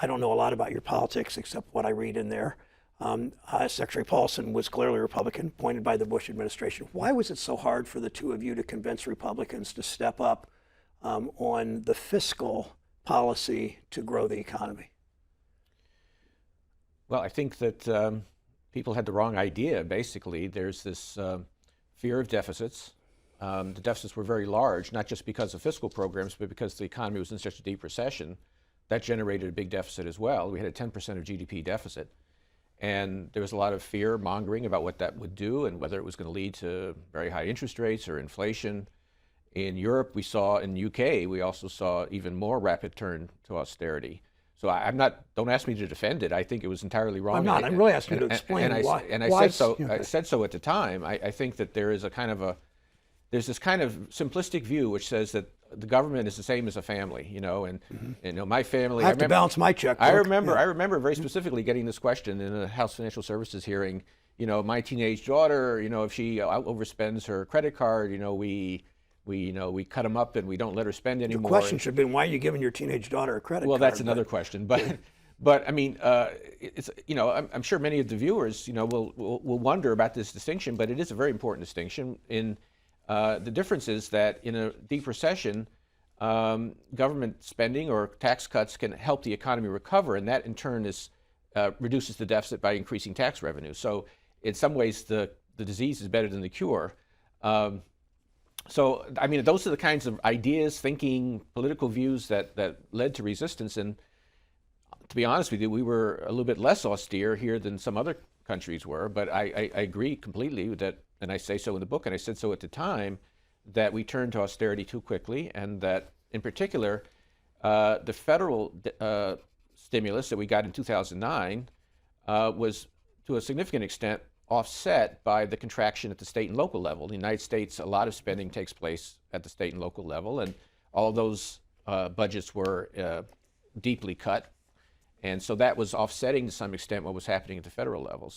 I don't know a lot about your politics except what I read in there. Secretary Paulson was clearly a Republican, appointed by the Bush administration. Why was it so hard for the two of you to convince Republicans to step up on the fiscal policy to grow the economy? Well, I think that people had the wrong idea, basically. There's this fear of deficits. The deficits were very large, not just because of fiscal programs, but because the economy was in such a deep recession. That generated a big deficit as well. We had a 10% of GDP deficit. And there was a lot of fear mongering about what that would do and whether it was going to lead to very high interest rates or inflation. In Europe, we saw, in the UK, we also saw even more rapid turn to austerity. So I'm not, don't ask me to defend it. I think it was entirely wrong. I'm not. I'm really asking you to explain why. And I said so. I said so at the time. I think that there is a kind of there's this kind of simplistic view which says that the government is the same as a family, and my family. I have to balance my checkbook. I remember very specifically getting this question in a House Financial Services hearing. My teenage daughter, if she overspends her credit card, we cut them up and we don't let her spend anymore. The question should have been, why are you giving your teenage daughter a credit card? Well, that's another question, but I mean, it's I'm sure many of the viewers will wonder about this distinction, but it is a very important distinction. The difference is that in a deep recession, government spending or tax cuts can help the economy recover, and that in turn reduces the deficit by increasing tax revenue. So in some ways, the disease is better than the cure. So, I mean, those are the kinds of ideas, thinking, political views that led to resistance. And to be honest with you, we were a little bit less austere here than some other countries were. But I agree completely with that, and I say so in the book, and I said so at the time, that we turned to austerity too quickly, and that, in particular, the federal stimulus that we got in 2009 was, to a significant extent, offset by the contraction at the state and local level. In the United States, a lot of spending takes place at the state and local level, and all of those budgets were deeply cut. And so that was offsetting to some extent what was happening at the federal levels.